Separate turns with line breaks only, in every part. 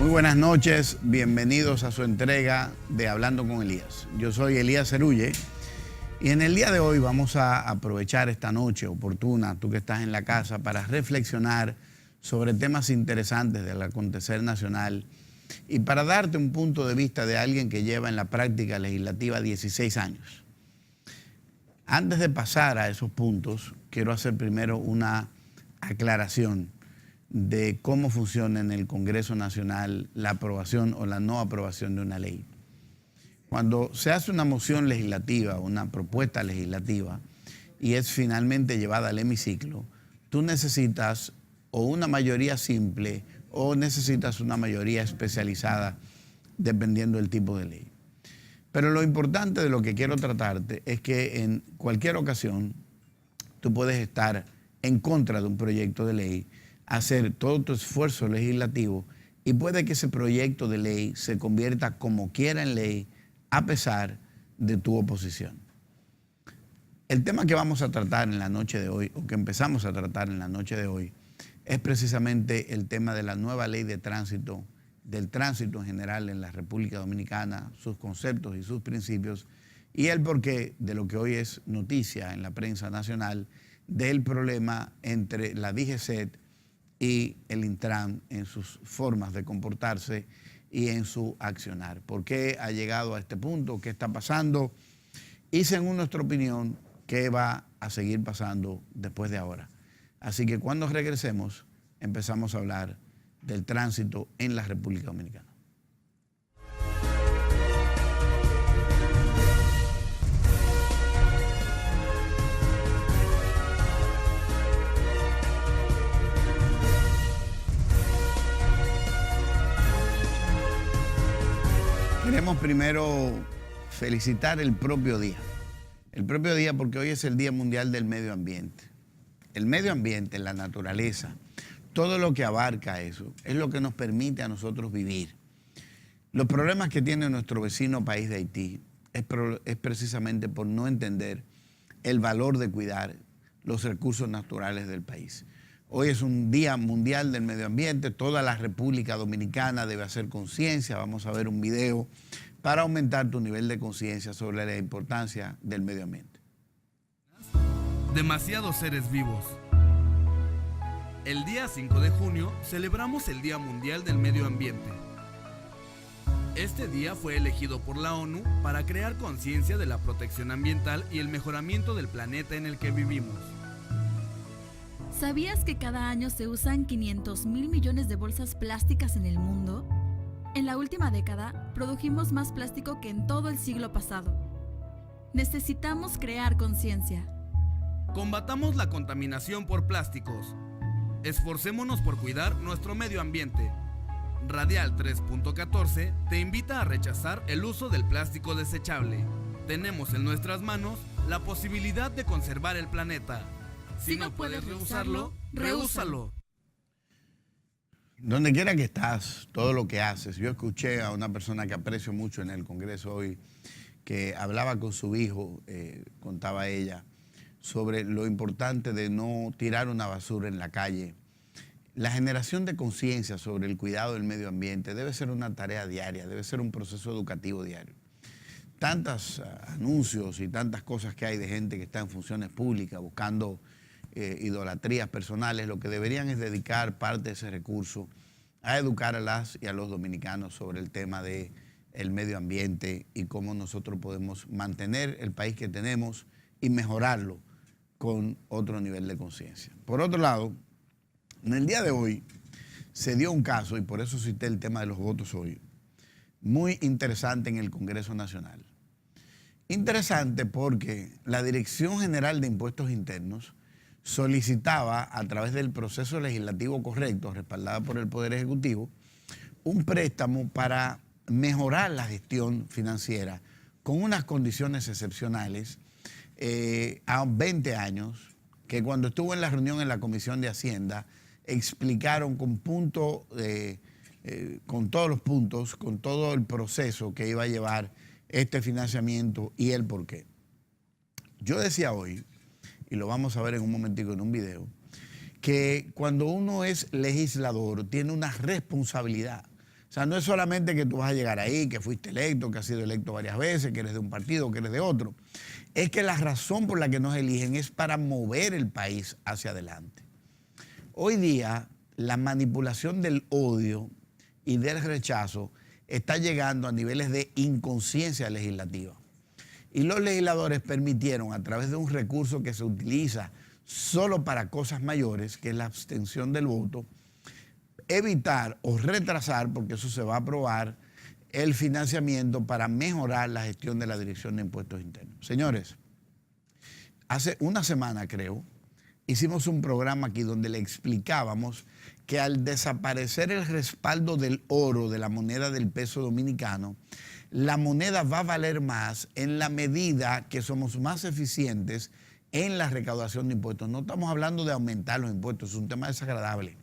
Muy buenas noches, bienvenidos a su entrega de Hablando con Elías. Yo soy Elías Cerulle y en el día de hoy vamos a aprovechar esta noche oportuna, tú que estás en la casa, para reflexionar sobre temas interesantes del acontecer nacional y para darte un punto de vista de alguien que lleva en la práctica legislativa 16 años. Antes de pasar a esos puntos, quiero hacer primero una aclaración de cómo funciona en el Congreso Nacional la aprobación o la no aprobación de una ley. Cuando se hace una moción legislativa, una propuesta legislativa, y es finalmente llevada al hemiciclo, tú necesitas o una mayoría simple o necesitas una mayoría especializada, dependiendo del tipo de ley. Pero lo importante de lo que quiero tratarte es que en cualquier ocasión tú puedes estar en contra de un proyecto de ley, hacer todo tu esfuerzo legislativo y puede que ese proyecto de ley se convierta como quiera en ley a pesar de tu oposición. El tema que vamos a tratar en la noche de hoy, o que empezamos a tratar en la noche de hoy, es precisamente el tema de la nueva ley de tránsito, del tránsito en general en la República Dominicana, sus conceptos y sus principios, y el porqué de lo que hoy es noticia en la prensa nacional del problema entre la DGCET y el Intran en sus formas de comportarse y en su accionar. ¿Por qué ha llegado a este punto? ¿Qué está pasando? Y según nuestra opinión, ¿qué va a seguir pasando después de ahora? Así que cuando regresemos, empezamos a hablar del tránsito en la República Dominicana. Queremos primero felicitar el propio día. El propio día porque hoy es el Día Mundial del Medio Ambiente. El medio ambiente, la naturaleza, todo lo que abarca eso, es lo que nos permite a nosotros vivir. Los problemas que tiene nuestro vecino país de Haití es precisamente por no entender el valor de cuidar los recursos naturales del país. Hoy es un Día Mundial del Medio Ambiente, toda la República Dominicana debe hacer conciencia. Vamos a ver un video para aumentar tu nivel de conciencia sobre la importancia del medio ambiente.
Demasiados seres vivos. El día 5 de junio celebramos el Día Mundial del Medio Ambiente. Este día fue elegido por la ONU para crear conciencia de la protección ambiental y el mejoramiento del planeta en el que vivimos.
¿Sabías que cada año se usan 500,000 millones de bolsas plásticas en el mundo? En la última década, produjimos más plástico que en todo el siglo pasado. Necesitamos crear conciencia.
Combatamos la contaminación por plásticos. Esforcémonos por cuidar nuestro medio ambiente. Radial 3.14 te invita a rechazar el uso del plástico desechable. Tenemos en nuestras manos la posibilidad de conservar el planeta. Si no puedes reusarlo, reúsalo.
Donde quiera que estás, todo lo que haces. Yo escuché a una persona que aprecio mucho en el Congreso hoy, que hablaba con su hijo, contaba ella, sobre lo importante de no tirar una basura en la calle. La generación de conciencia sobre el cuidado del medio ambiente debe ser una tarea diaria, debe ser un proceso educativo diario. Tantos anuncios y tantas cosas que hay de gente que está en funciones públicas buscando idolatrías personales, lo que deberían es dedicar parte de ese recurso a educar a las y a los dominicanos sobre el tema del medio ambiente y cómo nosotros podemos mantener el país que tenemos y mejorarlo con otro nivel de conciencia. Por otro lado, en el día de hoy se dio un caso, y por eso cité el tema de los votos hoy, muy interesante en el Congreso Nacional. Interesante porque la Dirección General de Impuestos Internos solicitaba, a través del proceso legislativo correcto, respaldada por el Poder Ejecutivo, un préstamo para mejorar la gestión financiera con unas condiciones excepcionales a 20 años, que cuando estuvo en la reunión en la Comisión de Hacienda, explicaron con todos los puntos, con todo el proceso que iba a llevar este financiamiento y el por qué. Yo decía hoy, y lo vamos a ver en un momentico en un video, que cuando uno es legislador tiene una responsabilidad O sea, no es solamente que tú vas a llegar ahí, que fuiste electo, que has sido electo varias veces, que eres de un partido, que eres de otro. Es que la razón por la que nos eligen es para mover el país hacia adelante. Hoy día, la manipulación del odio y del rechazo está llegando a niveles de inconsciencia legislativa. Y los legisladores permitieron, a través de un recurso que se utiliza solo para cosas mayores, que es la abstención del voto, evitar o retrasar, porque eso se va a aprobar, el financiamiento para mejorar la gestión de la Dirección de Impuestos Internos. Señores, hace una semana, creo, hicimos un programa aquí donde le explicábamos que al desaparecer el respaldo del oro, de la moneda del peso dominicano, la moneda va a valer más en la medida que somos más eficientes en la recaudación de impuestos. No estamos hablando de aumentar los impuestos, es un tema desagradable.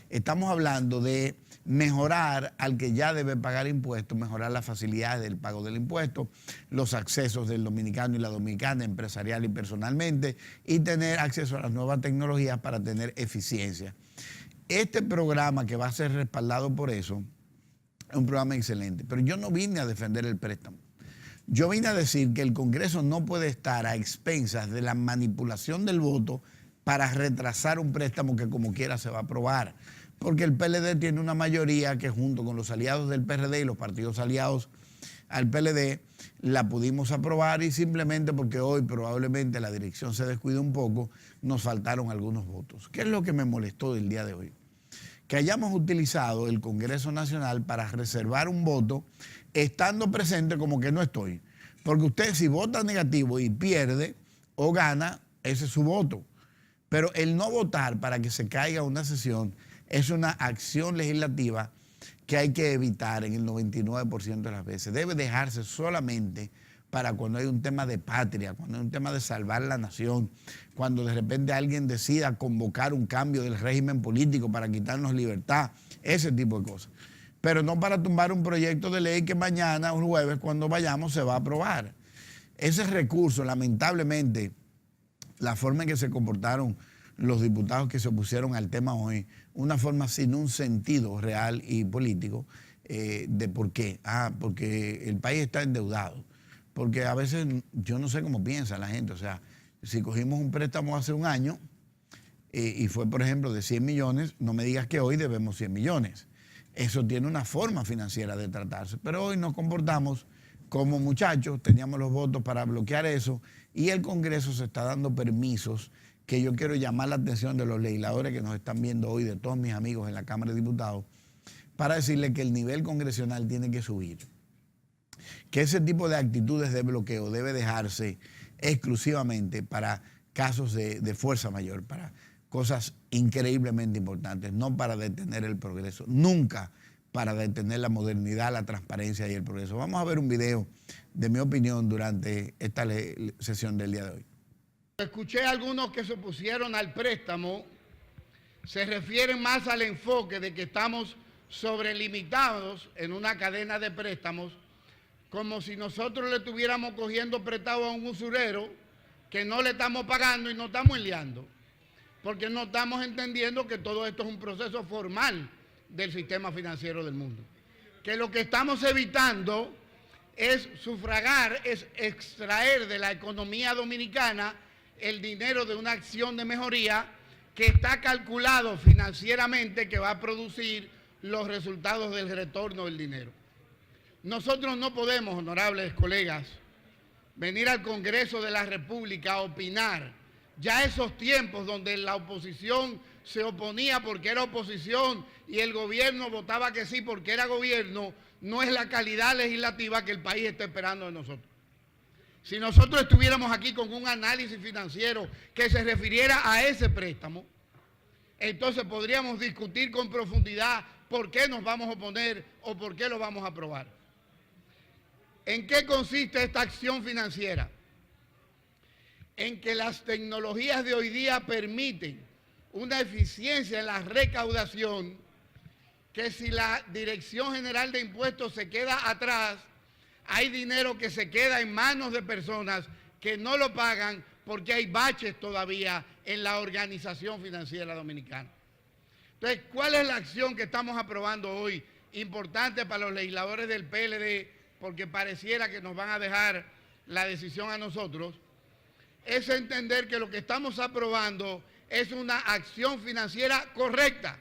Estamos hablando de mejorar al que ya debe pagar impuestos, mejorar las facilidades del pago del impuesto, los accesos del dominicano y la dominicana empresarial y personalmente, y tener acceso a las nuevas tecnologías para tener eficiencia. Este programa, que va a ser respaldado por eso, es un programa excelente, pero yo no vine a defender el préstamo. Yo vine a decir que el Congreso no puede estar a expensas de la manipulación del voto para retrasar un préstamo que como quiera se va a aprobar. Porque el PLD tiene una mayoría que, junto con los aliados del PRD y los partidos aliados al PLD, la pudimos aprobar, y simplemente porque hoy probablemente la dirección se descuide un poco, nos faltaron algunos votos. ¿Qué es lo que me molestó del día de hoy? Que hayamos utilizado el Congreso Nacional para reservar un voto estando presente como que no estoy. Porque usted, si vota negativo y pierde o gana, ese es su voto. Pero el no votar para que se caiga una sesión es una acción legislativa que hay que evitar en el 99% de las veces. Debe dejarse solamente para cuando hay un tema de patria, cuando hay un tema de salvar la nación, cuando de repente alguien decida convocar un cambio del régimen político para quitarnos libertad, ese tipo de cosas. Pero no para tumbar un proyecto de ley que mañana, un jueves, cuando vayamos, se va a aprobar. Ese recurso, lamentablemente, la forma en que se comportaron los diputados que se opusieron al tema hoy, una forma sin un sentido real y político, de por qué. Porque el país está endeudado. Porque a veces yo no sé cómo piensa la gente. O sea, si cogimos un préstamo hace un año y fue, por ejemplo, de 100 millones, no me digas que hoy debemos 100 millones. Eso tiene una forma financiera de tratarse. Pero hoy nos comportamos como muchachos, teníamos los votos para bloquear eso, y el Congreso se está dando permisos que yo quiero llamar la atención de los legisladores que nos están viendo hoy, de todos mis amigos en la Cámara de Diputados, para decirles que el nivel congresional tiene que subir. Que ese tipo de actitudes de bloqueo debe dejarse exclusivamente para casos de fuerza mayor, para cosas increíblemente importantes, no para detener el progreso, nunca para detener la modernidad, la transparencia y el progreso. Vamos a ver un video de mi opinión durante esta sesión del día de hoy.
Escuché a algunos que se opusieron al préstamo, se refieren más al enfoque de que estamos sobrelimitados en una cadena de préstamos, como si nosotros le estuviéramos cogiendo prestado a un usurero que no le estamos pagando y no estamos liando, porque no estamos entendiendo que todo esto es un proceso formal del sistema financiero del mundo. Que lo que estamos evitando es sufragar, es extraer de la economía dominicana el dinero de una acción de mejoría que está calculado financieramente que va a producir los resultados del retorno del dinero. Nosotros no podemos, honorables colegas, venir al Congreso de la República a opinar. Ya esos tiempos donde la oposición se oponía porque era oposición y el gobierno votaba que sí porque era gobierno, no es la calidad legislativa que el país está esperando de nosotros. Si nosotros estuviéramos aquí con un análisis financiero que se refiriera a ese préstamo, entonces podríamos discutir con profundidad por qué nos vamos a oponer o por qué lo vamos a aprobar. ¿En qué consiste esta acción financiera? En que las tecnologías de hoy día permiten una eficiencia en la recaudación que si la Dirección General de Impuestos se queda atrás, hay dinero que se queda en manos de personas que no lo pagan porque hay baches todavía en la organización financiera dominicana. Entonces, ¿cuál es la acción que estamos aprobando hoy importante para los legisladores del PLD, porque pareciera que nos van a dejar la decisión a nosotros, es entender que lo que estamos aprobando es una acción financiera correcta.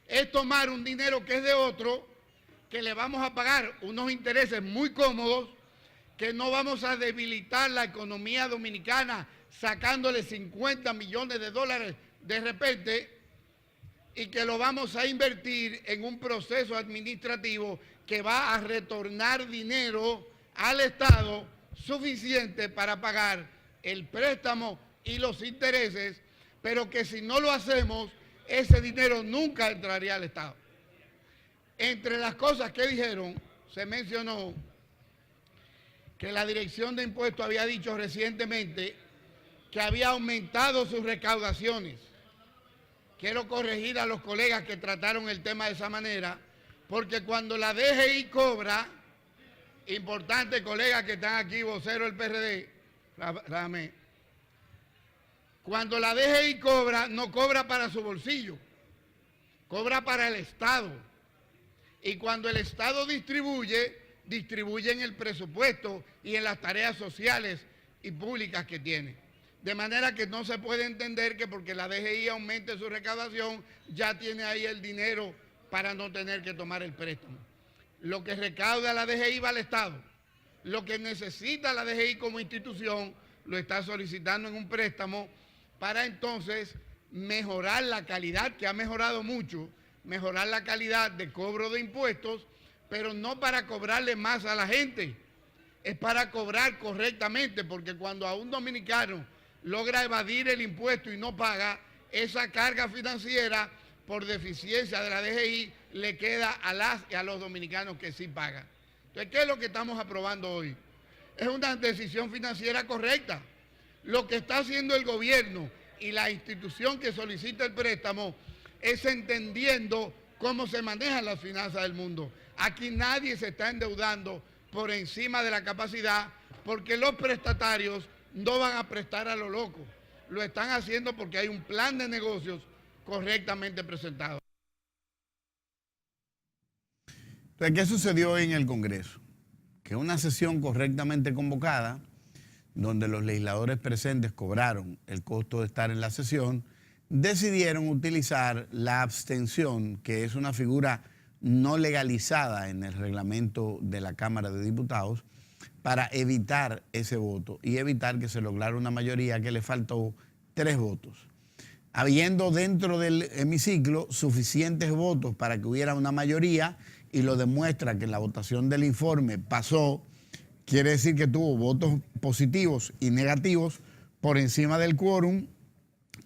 Es tomar un dinero que es de otro, que le vamos a pagar unos intereses muy cómodos, que no vamos a debilitar la economía dominicana sacándole 50 millones de dólares de repente, y que lo vamos a invertir en un proceso administrativo que va a retornar dinero al Estado suficiente para pagar el préstamo y los intereses, pero que si no lo hacemos, ese dinero nunca entraría al Estado. Entre las cosas que dijeron, se mencionó que la Dirección de Impuestos había dicho recientemente que había aumentado sus recaudaciones. Quiero corregir a los colegas que trataron el tema de esa manera, porque cuando la DGI cobra, importante colegas que están aquí, vocero del PRD, cuando la DGI cobra, no cobra para su bolsillo, cobra para el Estado. Y cuando el Estado distribuye en el presupuesto y en las tareas sociales y públicas que tiene. De manera que no se puede entender que porque la DGI aumente su recaudación, ya tiene ahí el dinero para no tener que tomar el préstamo. Lo que recauda la DGI va al Estado. Lo que necesita la DGI como institución lo está solicitando en un préstamo para entonces mejorar la calidad, que ha mejorado mucho, mejorar la calidad de cobro de impuestos, pero no para cobrarle más a la gente, es para cobrar correctamente, porque cuando a un dominicano logra evadir el impuesto y no paga, esa carga financiera por deficiencia de la DGI le queda a las y a los dominicanos que sí pagan. Entonces, ¿qué es lo que estamos aprobando hoy? Es una decisión financiera correcta. Lo que está haciendo el gobierno y la institución que solicita el préstamo es entendiendo cómo se manejan las finanzas del mundo. Aquí nadie se está endeudando por encima de la capacidad, porque los prestatarios no van a prestar a lo loco. Lo están haciendo porque hay un plan de negocios correctamente presentado.
Entonces, ¿qué sucedió hoy en el Congreso? Que una sesión correctamente convocada, donde los legisladores presentes cobraron el costo de estar en la sesión, decidieron utilizar la abstención, que es una figura no legalizada en el reglamento de la Cámara de Diputados, para evitar ese voto y evitar que se lograra una mayoría que le faltó 3 votos. Habiendo dentro del hemiciclo suficientes votos para que hubiera una mayoría, y lo demuestra que en la votación del informe pasó, quiere decir que tuvo votos positivos y negativos por encima del quórum.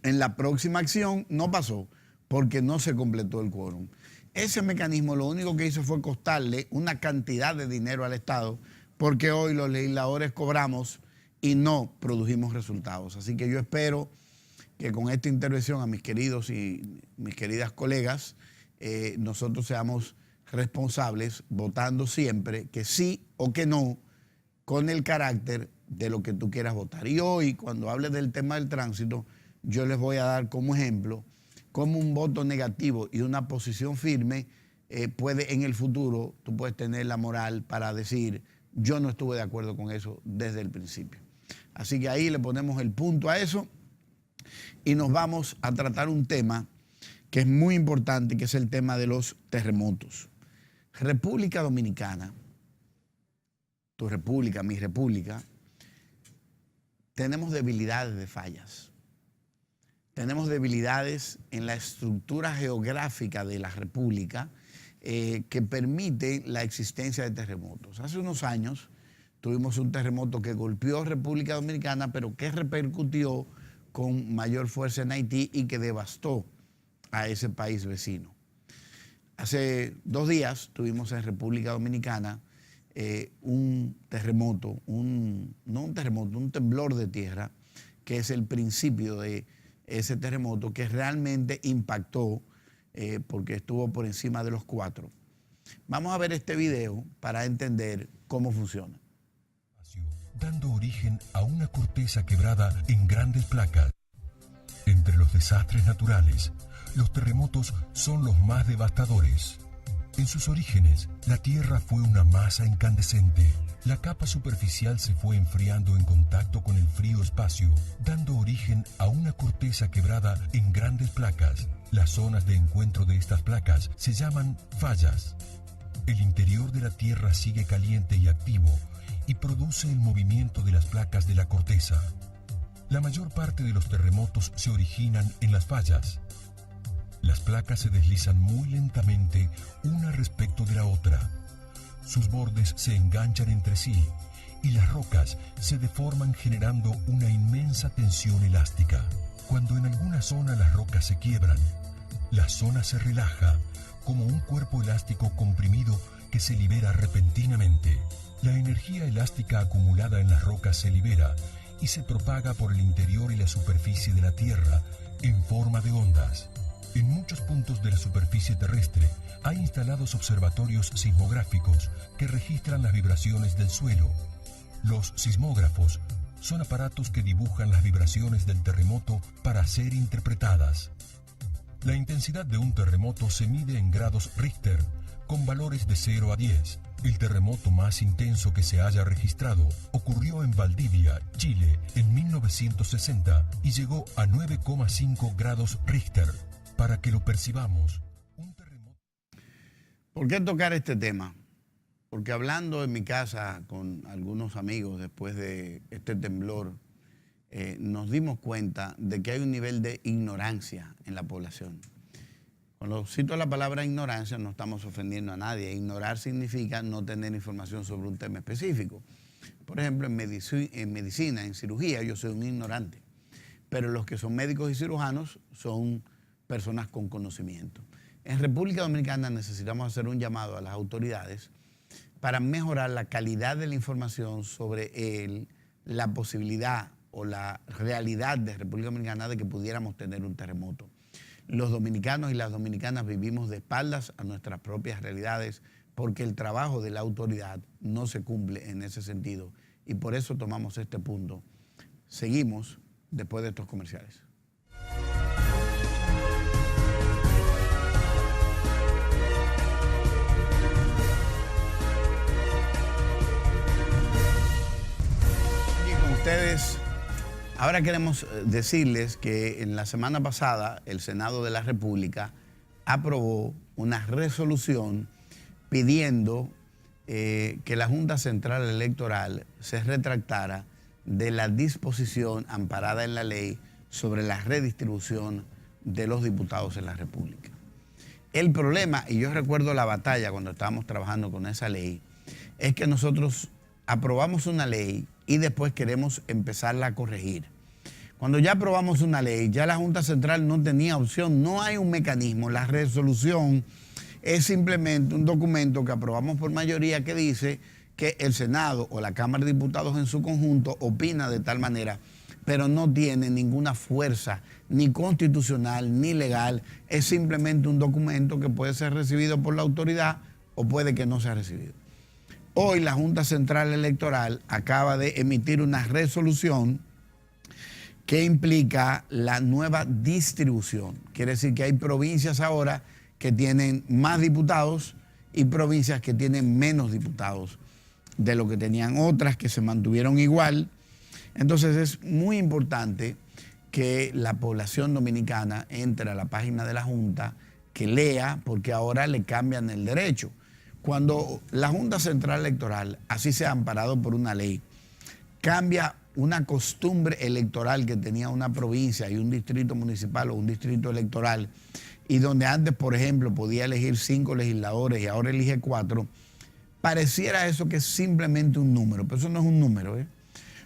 En la próxima acción no pasó porque no se completó el quórum. Ese mecanismo lo único que hizo fue costarle una cantidad de dinero al Estado, porque hoy los legisladores cobramos y no produjimos resultados. Así que yo espero que con esta intervención a mis queridos y mis queridas colegas, nosotros seamos responsables, votando siempre que sí o que no, con el carácter de lo que tú quieras votar. Y hoy, cuando hable del tema del tránsito, yo les voy a dar como ejemplo cómo un voto negativo y una posición firme puede en el futuro, tú puedes tener la moral para decir, yo no estuve de acuerdo con eso desde el principio. Así que ahí le ponemos el punto a eso y nos vamos a tratar un tema que es muy importante, que es el tema de los terremotos. República Dominicana, tu república, mi república, tenemos debilidades de fallas. Tenemos debilidades en la estructura geográfica de la república que permite la existencia de terremotos. Hace unos años tuvimos un terremoto que golpeó República Dominicana, pero que repercutió con mayor fuerza en Haití y que devastó a ese país vecino. Hace 2 días tuvimos en República Dominicana un terremoto, un temblor de tierra, que es el principio de ese terremoto que realmente impactó porque estuvo por encima de los 4. Vamos a ver este video para entender cómo funciona.
Dando origen a una corteza quebrada en grandes placas. Entre los desastres naturales, los terremotos son los más devastadores. En sus orígenes, la Tierra fue una masa incandescente. La capa superficial se fue enfriando en contacto con el frío espacio, dando origen a una corteza quebrada en grandes placas. Las zonas de encuentro de estas placas se llaman fallas. El interior de la Tierra sigue caliente y activo y produce el movimiento de las placas de la corteza. La mayor parte de los terremotos se originan en las fallas. Las placas se deslizan muy lentamente una respecto de la otra. Sus bordes se enganchan entre sí y las rocas se deforman generando una inmensa tensión elástica. Cuando en alguna zona las rocas se quiebran, la zona se relaja como un cuerpo elástico comprimido que se libera repentinamente. La energía elástica acumulada en las rocas se libera y se propaga por el interior y la superficie de la Tierra en forma de ondas. En muchos puntos de la superficie terrestre hay instalados observatorios sismográficos que registran las vibraciones del suelo. Los sismógrafos son aparatos que dibujan las vibraciones del terremoto para ser interpretadas. La intensidad de un terremoto se mide en grados Richter, con valores de 0 a 10. El terremoto más intenso que se haya registrado ocurrió en Valdivia, Chile, en 1960 y llegó a 9,5 grados Richter. Para que lo percibamos, un terremoto...
¿Por qué tocar este tema? Porque hablando en mi casa con algunos amigos después de este temblor, nos dimos cuenta de que hay un nivel de ignorancia en la población. Cuando cito la palabra ignorancia, no estamos ofendiendo a nadie. Ignorar significa no tener información sobre un tema específico. Por ejemplo, en medicina, en cirugía, yo soy un ignorante. Pero los que son médicos y cirujanos son personas con conocimiento. En República Dominicana necesitamos hacer un llamado a las autoridades para mejorar la calidad de la información sobre la posibilidad o la realidad de República Dominicana de que pudiéramos tener un terremoto. Los dominicanos y las dominicanas vivimos de espaldas a nuestras propias realidades porque el trabajo de la autoridad no se cumple en ese sentido y por eso tomamos este punto. Seguimos después de estos comerciales. Ustedes, ahora queremos decirles que en la semana pasada el Senado de la República aprobó una resolución pidiendo que la Junta Central Electoral se retractara de la disposición amparada en la ley sobre la redistribución de los diputados en la República. El problema, y yo recuerdo la batalla cuando estábamos trabajando con esa ley, es que nosotros aprobamos una ley y después queremos empezarla a corregir. Cuando ya aprobamos una ley, ya la Junta Central no tenía opción, no hay un mecanismo. La resolución es simplemente un documento que aprobamos por mayoría que dice que el Senado o la Cámara de Diputados en su conjunto opina de tal manera, pero no tiene ninguna fuerza ni constitucional ni legal. Es simplemente un documento que puede ser recibido por la autoridad o puede que no sea recibido. Hoy la Junta Central Electoral acaba de emitir una resolución que implica la nueva distribución. Quiere decir que hay provincias ahora que tienen más diputados y provincias que tienen menos diputados de lo que tenían otras que se mantuvieron igual. Entonces es muy importante que la población dominicana entre a la página de la Junta, que lea, porque ahora le cambian el derecho. Cuando la Junta Central Electoral, así sea amparado por una ley, cambia una costumbre electoral que tenía una provincia y un distrito municipal o un distrito electoral, y donde antes, por ejemplo, podía elegir 5 legisladores y ahora elige 4, pareciera eso que es simplemente un número, pero eso no es un número,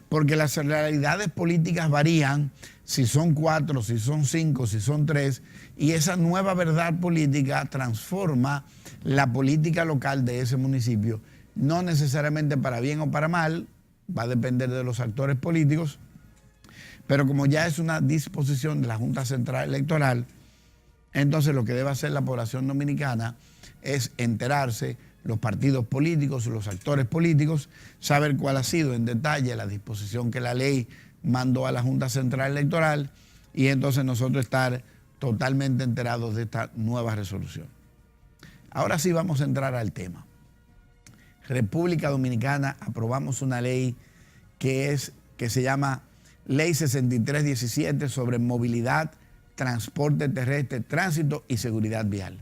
porque las realidades políticas varían, si son 4, si son 5, si son 3, y esa nueva verdad política transforma la política local de ese municipio, no necesariamente para bien o para mal, va a depender de los actores políticos, pero como ya es una disposición de la Junta Central Electoral, entonces lo que debe hacer la población dominicana es enterarse, los partidos políticos, los actores políticos, saber cuál ha sido en detalle la disposición que la ley mandó a la Junta Central Electoral y entonces nosotros estar totalmente enterados de esta nueva resolución. Ahora sí vamos a entrar al tema. República Dominicana aprobamos una ley que se llama Ley 6317 sobre movilidad, transporte terrestre, tránsito y seguridad vial.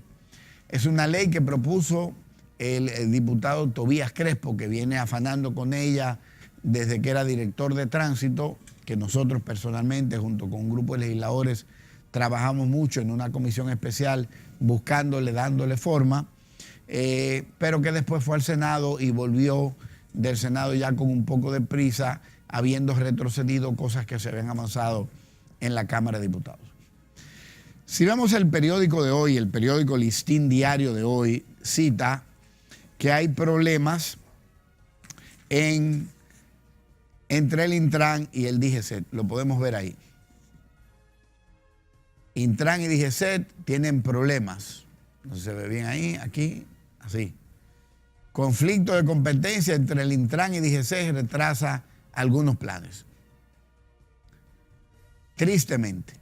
Es una ley que propuso el diputado Tobías Crespo, que viene afanando con ella desde que era director de tránsito, que nosotros personalmente, junto con un grupo de legisladores, trabajamos mucho en una comisión especial buscándole, dándole forma, pero que después fue al Senado y volvió del Senado ya con un poco de prisa, habiendo retrocedido cosas que se habían avanzado en la Cámara de Diputados. Si vemos el periódico de hoy, el periódico Listín Diario de hoy, cita que hay problemas entre el Intran y el DGCET. Lo podemos ver ahí. Intran y DGCET tienen problemas. No se ve bien ahí, aquí, así. Conflicto de competencia entre el Intran y DGCET retrasa algunos planes. Tristemente,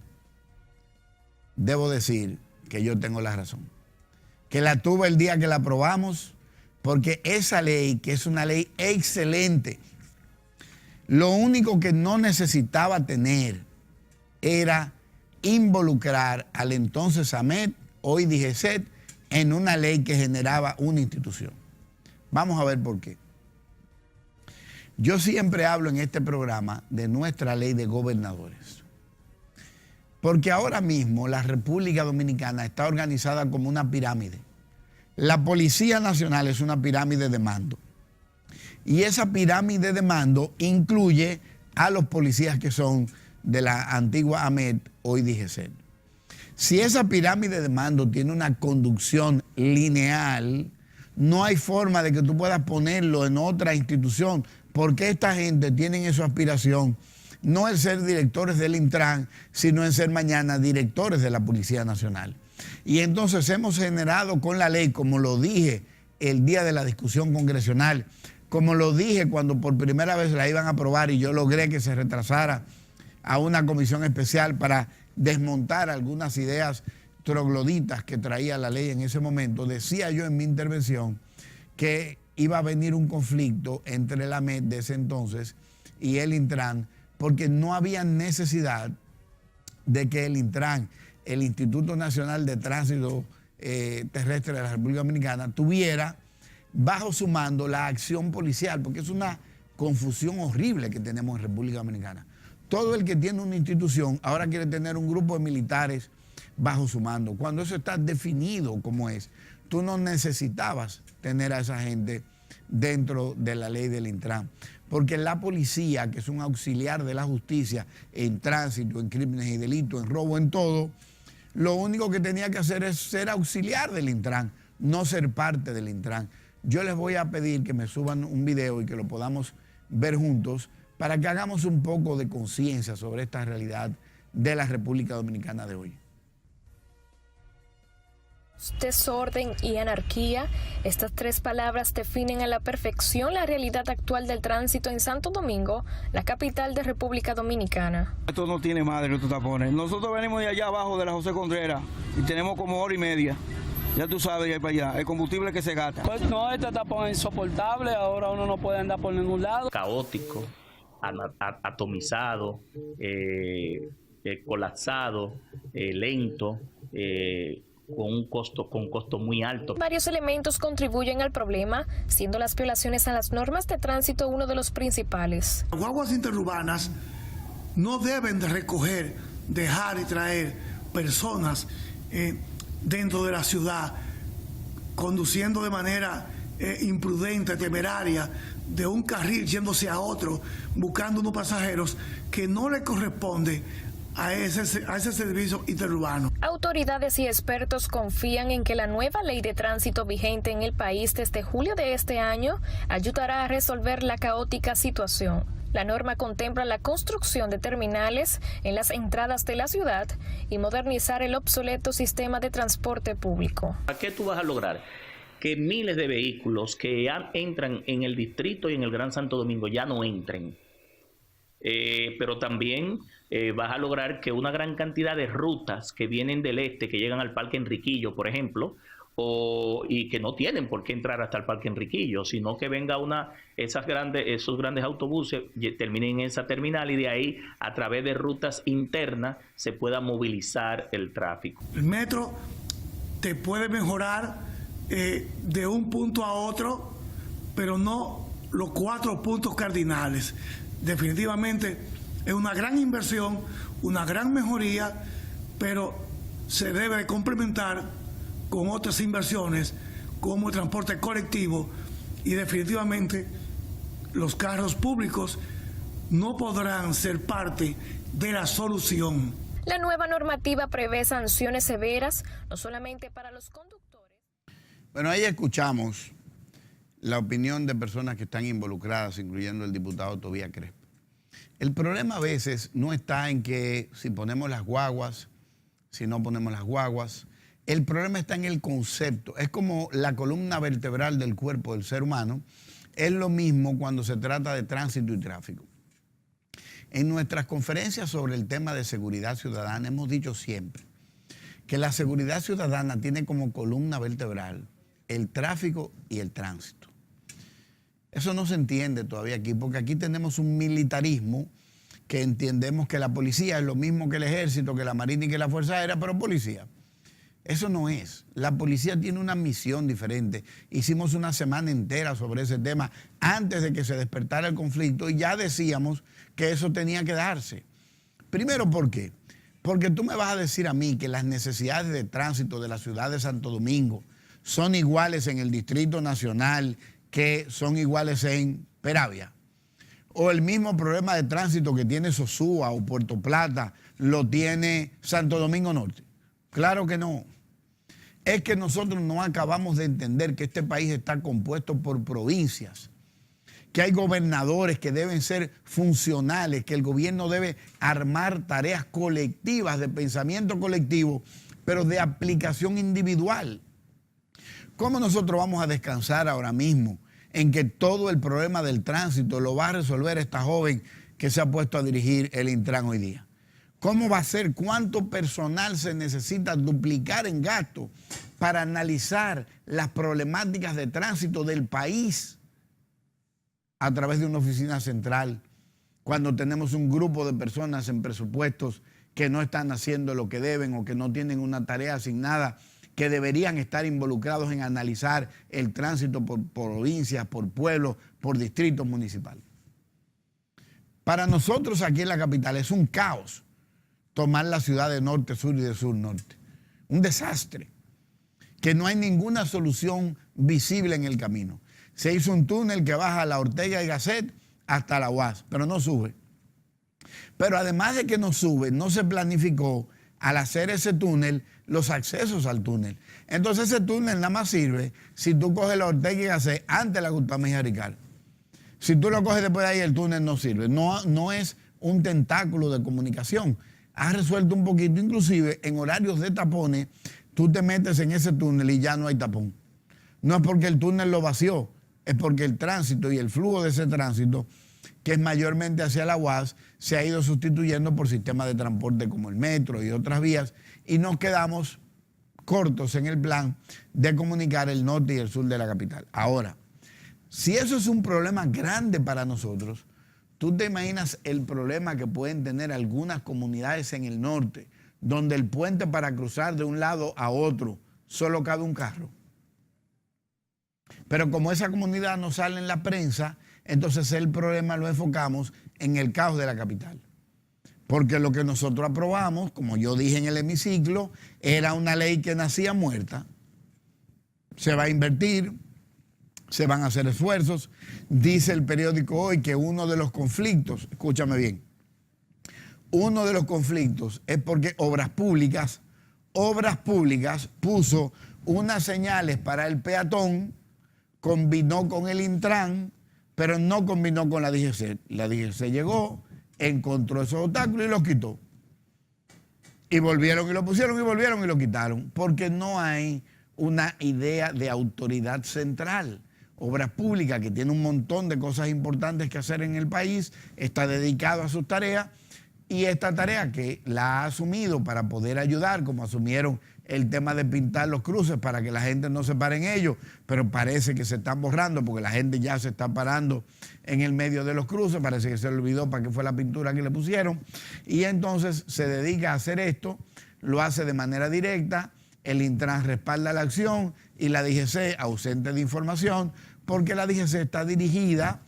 debo decir que yo tengo la razón. Que la tuve el día que la aprobamos, porque esa ley, que es una ley excelente, lo único que no necesitaba tener era involucrar al entonces AMET, hoy DGCET, en una ley que generaba una institución. Vamos a ver por qué. Yo siempre hablo en este programa de nuestra ley de gobernadores. Porque ahora mismo la República Dominicana está organizada como una pirámide. La Policía Nacional es una pirámide de mando. Y esa pirámide de mando incluye a los policías que son de la antigua AMET, hoy DGCET. Si esa pirámide de mando tiene una conducción lineal, no hay forma de que tú puedas ponerlo en otra institución, porque esta gente tiene esa aspiración, no el ser directores del Intran, sino en ser mañana directores de la Policía Nacional. Y entonces hemos generado con la ley, como lo dije el día de la discusión congresional, como lo dije cuando por primera vez la iban a aprobar y yo logré que se retrasara a una comisión especial para desmontar algunas ideas trogloditas que traía la ley en ese momento, decía yo en mi intervención que iba a venir un conflicto entre la AMET de ese entonces y el Intran, porque no había necesidad de que el Intran, el Instituto Nacional de Tránsito Terrestre de la República Dominicana, tuviera bajo su mando la acción policial, porque es una confusión horrible que tenemos en República Dominicana. Todo el que tiene una institución ahora quiere tener un grupo de militares bajo su mando. Cuando eso está definido como es, tú no necesitabas tener a esa gente dentro de la ley del Intran. Porque la policía, que es un auxiliar de la justicia en tránsito, en crímenes y delitos, en robo, en todo, lo único que tenía que hacer es ser auxiliar del Intran, no ser parte del Intran. Yo les voy a pedir que me suban un video y que lo podamos ver juntos para que hagamos un poco de conciencia sobre esta realidad de la República Dominicana de hoy.
Desorden y anarquía, estas tres palabras definen a la perfección la realidad actual del tránsito en Santo Domingo, la capital de República Dominicana.
Esto no tiene madre, estos tapones. Nosotros venimos de allá abajo de la José Contreras y tenemos como hora y media. Ya tú sabes, ir para allá, el combustible que se gasta.
Pues no, este tapón es insoportable, ahora uno no puede andar por ningún lado.
Caótico, atomizado, colapsado, lento, con un costo muy alto.
Varios elementos contribuyen al problema, siendo las violaciones a las normas de tránsito uno de los principales.
Las guaguas interurbanas no deben de recoger, dejar y traer personas dentro de la ciudad, conduciendo de manera imprudente, temeraria, de un carril yéndose a otro, buscando unos pasajeros que no le corresponde a ese servicio interurbano.
Autoridades y expertos confían en que la nueva ley de tránsito vigente en el país desde julio de este año ayudará a resolver la caótica situación. La norma contempla la construcción de terminales en las entradas de la ciudad y modernizar el obsoleto sistema de transporte público.
¿A qué tú vas a lograr? Que miles de vehículos que entran en el distrito y en el Gran Santo Domingo ya no entren. Pero también vas a lograr que una gran cantidad de rutas que vienen del este, que llegan al Parque Enriquillo, por ejemplo, y que no tienen por qué entrar hasta el Parque Enriquillo, sino que venga esos grandes autobuses terminen en esa terminal y de ahí a través de rutas internas se pueda movilizar el tráfico.
El metro te puede mejorar de un punto a otro, pero no los 4 puntos cardinales. Definitivamente es una gran inversión, una gran mejoría, pero se debe de complementar con otras inversiones como el transporte colectivo, y definitivamente los carros públicos no podrán ser parte de la solución.
La nueva normativa prevé sanciones severas, no solamente para los conductores.
Bueno, ahí escuchamos la opinión de personas que están involucradas, incluyendo el diputado Tobías Crespo. El problema a veces no está en que si ponemos las guaguas, si no ponemos las guaguas. El problema está en el concepto. Es como la columna vertebral del cuerpo del ser humano. Es lo mismo cuando se trata de tránsito y tráfico. En nuestras conferencias sobre el tema de seguridad ciudadana hemos dicho siempre que la seguridad ciudadana tiene como columna vertebral el tráfico y el tránsito. Eso no se entiende todavía aquí, porque aquí tenemos un militarismo que entendemos que la policía es lo mismo que el ejército, que la marina y que la fuerza aérea, pero policía. Eso no es. La policía tiene una misión diferente. Hicimos una semana entera sobre ese tema antes de que se despertara el conflicto y ya decíamos que eso tenía que darse. Primero, ¿por qué? Porque tú me vas a decir a mí que las necesidades de tránsito de la ciudad de Santo Domingo son iguales en el Distrito Nacional que son iguales en Peravia. O el mismo problema de tránsito que tiene Sosúa o Puerto Plata lo tiene Santo Domingo Norte. Claro que no. Es que nosotros no acabamos de entender que este país está compuesto por provincias, que hay gobernadores que deben ser funcionales, que el gobierno debe armar tareas colectivas, de pensamiento colectivo, pero de aplicación individual. ¿Cómo nosotros vamos a descansar ahora mismo en que todo el problema del tránsito lo va a resolver esta joven que se ha puesto a dirigir el Intran hoy día? ¿Cómo va a ser? ¿Cuánto personal se necesita duplicar en gasto para analizar las problemáticas de tránsito del país a través de una oficina central, cuando tenemos un grupo de personas en presupuestos que no están haciendo lo que deben o que no tienen una tarea asignada, que deberían estar involucrados en analizar el tránsito por provincias, por pueblos, por distritos municipales? Para nosotros aquí en la capital es un caos tomar la ciudad de norte-sur y de sur-norte. Un desastre, que no hay ninguna solución visible en el camino. Se hizo un túnel que baja a la Ortega y Gasset hasta la UAS, pero no sube. Pero además de que no sube, no se planificó al hacer ese túnel los accesos al túnel. Entonces ese túnel nada más sirve si tú coges la Ortega y Gasset antes de la Gustavo Mejía Ricard. Si tú lo coges después de ahí, el túnel no sirve. No es un tentáculo de comunicación. Ha resuelto un poquito, inclusive en horarios de tapones, tú te metes en ese túnel y ya no hay tapón. No es porque el túnel lo vació, es porque el tránsito y el flujo de ese tránsito, que es mayormente hacia la UAS, se ha ido sustituyendo por sistemas de transporte como el metro y otras vías, y nos quedamos cortos en el plan de comunicar el norte y el sur de la capital. Ahora, si eso es un problema grande para nosotros, ¿tú te imaginas el problema que pueden tener algunas comunidades en el norte, donde el puente para cruzar de un lado a otro solo cabe un carro? Pero como esa comunidad no sale en la prensa, entonces el problema lo enfocamos en el caos de la capital. Porque lo que nosotros aprobamos, como yo dije en el hemiciclo, era una ley que nacía muerta. Se va a invertir, se van a hacer esfuerzos. Dice el periódico hoy que uno de los conflictos, escúchame bien, uno de los conflictos es porque Obras Públicas puso unas señales para el peatón, combinó con el Intran, pero no combinó con la DGC. La DGC llegó, encontró esos obstáculos y los quitó. Y volvieron y lo pusieron y volvieron y lo quitaron, porque no hay una idea de autoridad central. Obras Públicas, que tiene un montón de cosas importantes que hacer en el país, está dedicado a sus tareas, Y esta tarea que la ha asumido para poder ayudar, como asumieron el tema de pintar los cruces para que la gente no se pare en ellos, pero parece que se están borrando porque la gente ya se está parando en el medio de los cruces, parece que se le olvidó para qué fue la pintura que le pusieron, y entonces se dedica a hacer esto, lo hace de manera directa, el Intran respalda la acción y la DGC ausente de información porque la DGC está dirigida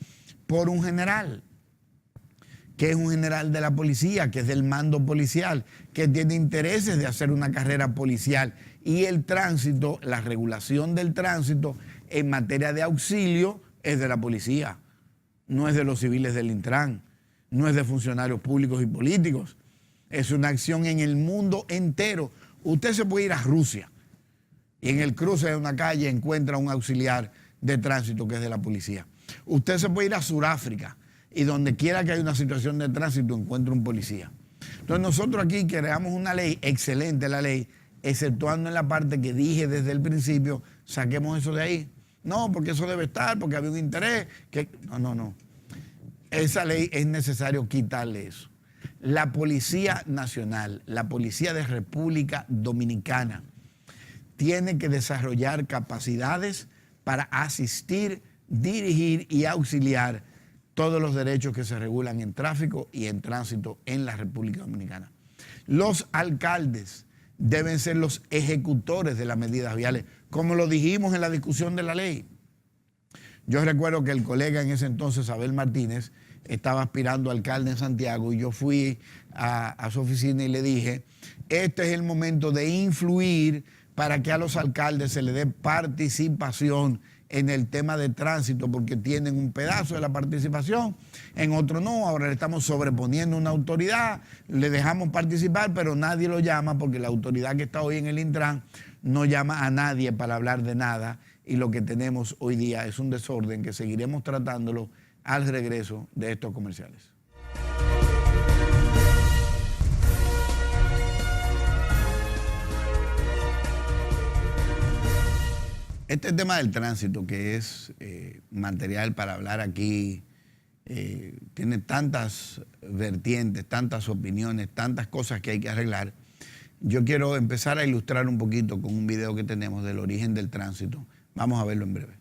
por un general, que es un general de la policía, que es del mando policial, que tiene intereses de hacer una carrera policial. Y el tránsito, la regulación del tránsito en materia de auxilio es de la policía, no es de los civiles del Intran, no es de funcionarios públicos y políticos. Es una acción en el mundo entero. Usted se puede ir a Rusia y en el cruce de una calle encuentra un auxiliar de tránsito que es de la policía. Usted se puede ir a Sudáfrica y donde quiera que haya una situación de tránsito encuentra un policía. Entonces nosotros aquí creamos una ley, excelente la ley, exceptuando en la parte que dije desde el principio, saquemos eso de ahí. No, porque eso debe estar, porque había un interés. No. Esa ley es necesario quitarle eso. La Policía Nacional, la Policía de República Dominicana, tiene que desarrollar capacidades para asistir, dirigir y auxiliar todos los derechos que se regulan en tráfico y en tránsito en la República Dominicana. Los alcaldes deben ser los ejecutores de las medidas viales, como lo dijimos en la discusión de la ley. Yo recuerdo que el colega en ese entonces, Abel Martínez, estaba aspirando a alcalde en Santiago y yo fui a su oficina y le dije, este es el momento de influir para que a los alcaldes se les dé participación en el tema de tránsito, porque tienen un pedazo de la participación, en otro no. Ahora le estamos sobreponiendo una autoridad, le dejamos participar, pero nadie lo llama porque la autoridad que está hoy en el Intran no llama a nadie para hablar de nada, y lo que tenemos hoy día es un desorden que seguiremos tratándolo al regreso de estos comerciales. Este tema del tránsito, que es material para hablar aquí, tiene tantas vertientes, tantas opiniones, tantas cosas que hay que arreglar. Yo quiero empezar a ilustrar un poquito con un video que tenemos del origen del tránsito. Vamos a verlo en breve.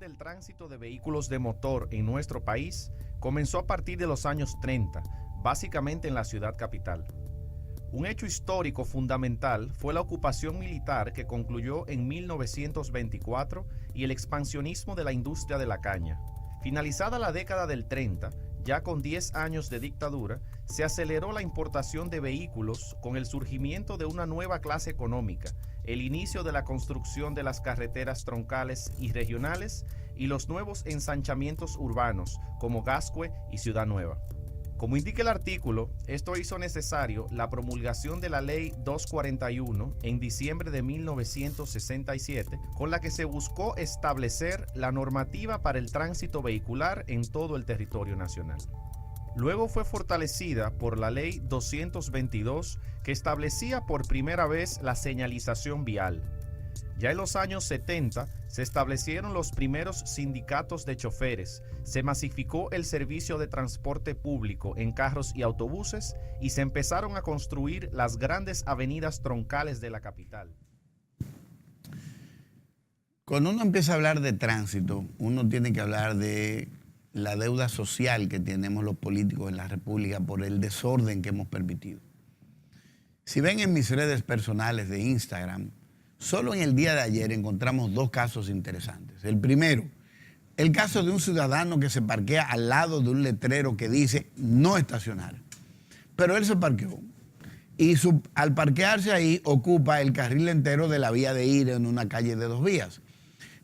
El tránsito de vehículos de motor en nuestro país comenzó a partir de los años 30, básicamente en la ciudad capital. Un hecho histórico fundamental fue la ocupación militar que concluyó en 1924 y el expansionismo de la industria de la caña. Finalizada la década del 30, ya con 10 años de dictadura, se aceleró la importación de vehículos con el surgimiento de una nueva clase económica, el inicio de la construcción de las carreteras troncales y regionales y los nuevos ensanchamientos urbanos como Gascue y Ciudad Nueva. Como indica el artículo, esto hizo necesario la promulgación de la Ley 241 en diciembre de 1967, con la que se buscó establecer la normativa para el tránsito vehicular en todo el territorio nacional. Luego fue fortalecida por la Ley 222, que establecía por primera vez la señalización vial. Ya en los años 70 se establecieron los primeros sindicatos de choferes, se masificó el servicio de transporte público en carros y autobuses y se empezaron a construir las grandes avenidas troncales de la capital.
Cuando uno empieza a hablar de tránsito, uno tiene que hablar de la deuda social que tenemos los políticos en la República por el desorden que hemos permitido. Si ven en mis redes personales de Instagram, solo en el día de ayer encontramos dos casos interesantes. El primero, el caso de un ciudadano que se parquea al lado de un letrero que dice no estacionar. Pero él se parqueó y al parquearse ahí ocupa el carril entero de la vía de ir en una calle de 2 vías.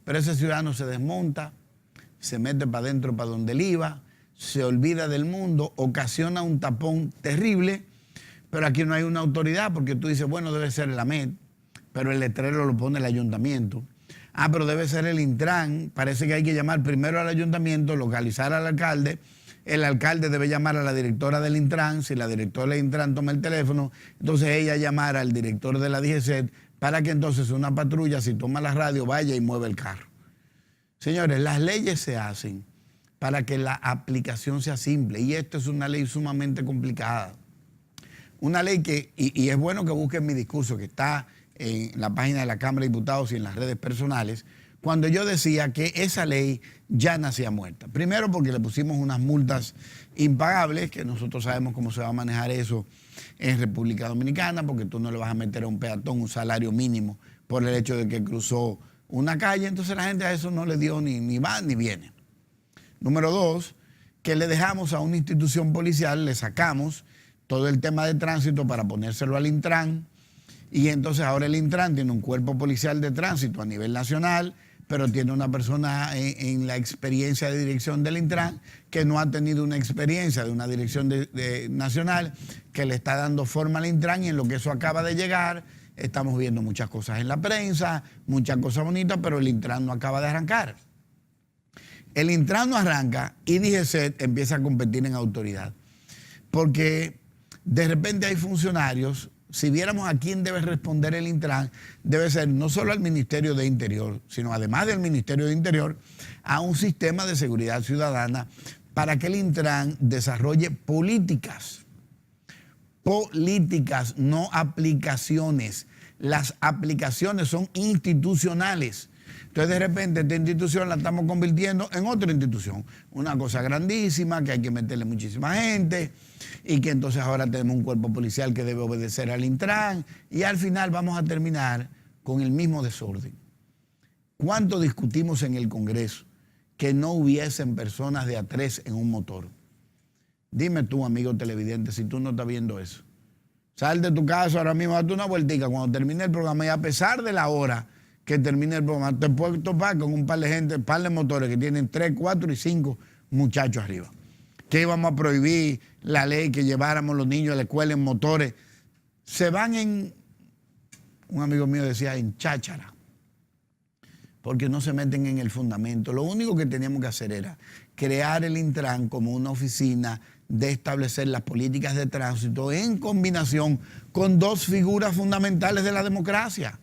Pero ese ciudadano se desmonta, se mete para adentro, para donde él iba, se olvida del mundo, ocasiona un tapón terrible, pero aquí no hay una autoridad porque tú dices, bueno, debe ser el AMET, pero el letrero lo pone el ayuntamiento. Ah, pero debe ser el Intran. Parece que hay que llamar primero al ayuntamiento, localizar al alcalde. El alcalde debe llamar a la directora del Intran. Si la directora del Intran toma el teléfono, entonces ella llamar al director de la DGC para que entonces una patrulla, si toma la radio, vaya y mueva el carro. Señores, las leyes se hacen para que la aplicación sea simple. Y esto es una ley sumamente complicada. Una ley que, y es bueno que busquen mi discurso, que está en la página de la Cámara de Diputados y en las redes personales, cuando yo decía que esa ley ya nacía muerta. Primero porque le pusimos unas multas impagables, que nosotros sabemos cómo se va a manejar eso en República Dominicana, porque tú no le vas a meter a un peatón un salario mínimo por el hecho de que cruzó una calle, entonces la gente a eso no le dio ni va ni viene. Número dos, que le dejamos a una institución policial, le sacamos todo el tema de tránsito para ponérselo al Intran, y entonces ahora el Intran tiene un cuerpo policial de tránsito a nivel nacional, pero tiene una persona en la experiencia de dirección del Intran que no ha tenido una experiencia de una dirección nacional que le está dando forma al Intran, y en lo que eso acaba de llegar estamos viendo muchas cosas en la prensa, muchas cosas bonitas, pero el Intran no acaba de arrancar. El Intran no arranca y DGCET empieza a competir en autoridad, porque de repente hay funcionarios. Si viéramos a quién debe responder el Intran, debe ser no solo al Ministerio de Interior, sino además del Ministerio de Interior, a un sistema de seguridad ciudadana para que el Intran desarrolle políticas, no aplicaciones. Las aplicaciones son institucionales. Entonces, de repente, esta institución la estamos convirtiendo en otra institución. Una cosa grandísima, que hay que meterle muchísima gente, y que entonces ahora tenemos un cuerpo policial que debe obedecer al Intran, y al final vamos a terminar con el mismo desorden. ¿Cuánto discutimos en el Congreso que no hubiesen personas de A3 en un motor? Dime tú, amigo televidente, si tú no estás viendo eso. Sal de tu casa ahora mismo, date una vueltica cuando termine el programa, y a pesar de la hora que termine el programa, te puedes topar con un par de gente, un par de motores que tienen 3, 4 y 5 muchachos arriba. Que íbamos a prohibir la ley que lleváramos los niños a la escuela en motores. Se van un amigo mío decía, en cháchara, porque no se meten en el fundamento. Lo único que teníamos que hacer era crear el Intran como una oficina de establecer las políticas de tránsito en combinación con dos figuras fundamentales de la democracia: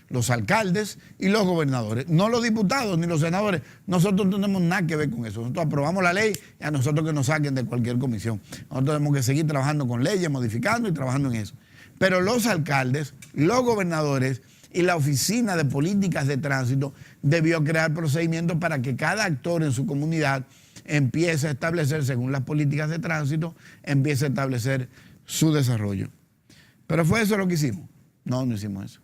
los alcaldes y los gobernadores, no los diputados ni los senadores. Nosotros no tenemos nada que ver con eso. Nosotros aprobamos la ley y a nosotros que nos saquen de cualquier comisión. Nosotros tenemos que seguir trabajando con leyes, modificando y trabajando en eso. Pero los alcaldes, los gobernadores y la Oficina de Políticas de Tránsito debió crear procedimientos para que cada actor en su comunidad empiece a establecer, según las políticas de tránsito, empiece a establecer su desarrollo. ¿Pero fue eso lo que hicimos? No, no hicimos eso.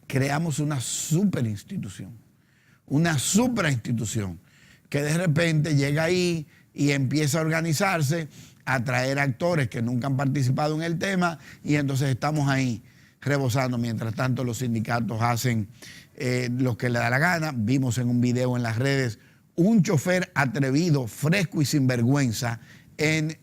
Creamos una superinstitución, una suprainstitución que de repente llega ahí y empieza a organizarse, a traer actores que nunca han participado en el tema, y entonces estamos ahí rebosando. Mientras tanto, los sindicatos hacen lo que les da la gana. Vimos en un video en las redes un chofer atrevido, fresco y sinvergüenza en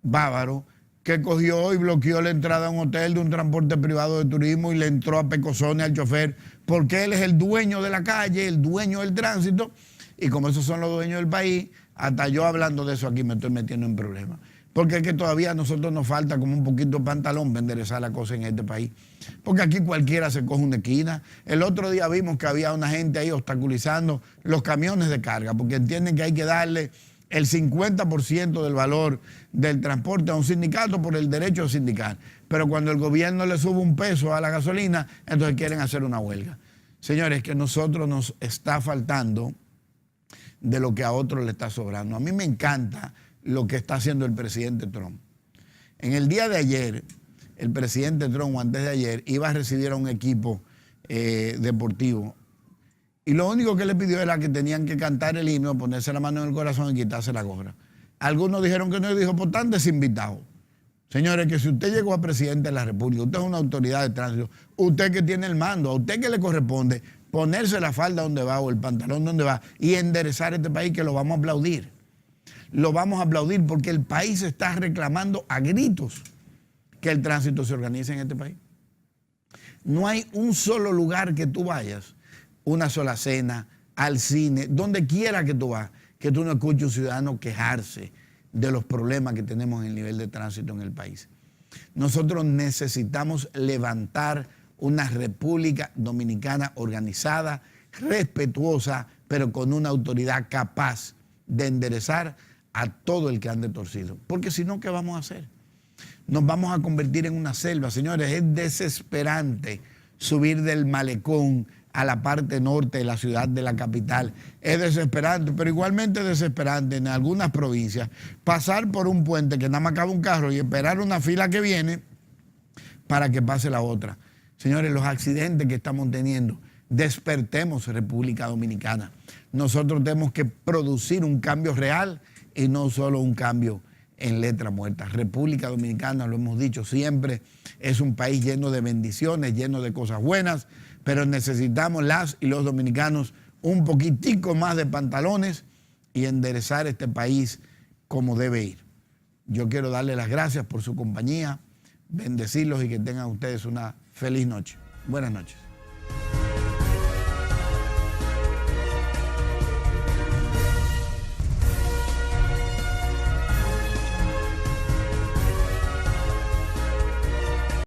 Bávaro, que cogió y bloqueó la entrada a un hotel de un transporte privado de turismo y le entró a pecosones al chofer, porque él es el dueño de la calle, el dueño del tránsito, y como esos son los dueños del país, hasta yo hablando de eso aquí me estoy metiendo en problemas. Porque es que todavía a nosotros nos falta como un poquito de pantalón para enderezar la cosa en este país. Porque aquí cualquiera se coge una esquina. El otro día vimos que había una gente ahí obstaculizando los camiones de carga, porque entienden que hay que darle el 50% del valor del transporte a un sindicato por el derecho sindical. Pero cuando el gobierno le sube un peso a la gasolina, entonces quieren hacer una huelga. Señores, que a nosotros nos está faltando de lo que a otros le está sobrando. A mí me encanta lo que está haciendo el presidente Trump. En el día de ayer, el presidente Trump, o antes de ayer, iba a recibir a un equipo deportivo, y lo único que le pidió era que tenían que cantar el himno, ponerse la mano en el corazón y quitarse la gorra. Algunos dijeron que no, y dijo, pues están desinvitados. Señores, que si usted llegó a presidente de la República, usted es una autoridad de tránsito, usted que tiene el mando, a usted que le corresponde ponerse la falda donde va o el pantalón donde va y enderezar este país, que lo vamos a aplaudir. Lo vamos a aplaudir porque el país está reclamando a gritos que el tránsito se organice en este país. No hay un solo lugar que tú vayas, una sola cena, al cine, donde quiera que tú vas, que tú no escuches a un ciudadano quejarse de los problemas que tenemos en el nivel de tránsito en el país. Nosotros necesitamos levantar una República Dominicana organizada, respetuosa, pero con una autoridad capaz de enderezar a todo el que ande torcido. Porque si no, ¿qué vamos a hacer? nos vamos a convertir en una selva. Señores, es desesperante subir del malecón a la parte norte de la ciudad de la capital. Es desesperante, pero igualmente desesperante en algunas provincias pasar por un puente que nada más cabe un carro y esperar una fila que viene para que pase la otra. Señores, los accidentes que estamos teniendo, despertemos República Dominicana. Nosotros tenemos que producir un cambio real y no solo un cambio en letra muerta. República Dominicana, lo hemos dicho siempre, es un país lleno de bendiciones, lleno de cosas buenas, pero necesitamos las y los dominicanos un poquitico más de pantalones y enderezar este país como debe ir. Yo quiero darle las gracias por su compañía, bendecirlos y que tengan ustedes una feliz noche. Buenas noches.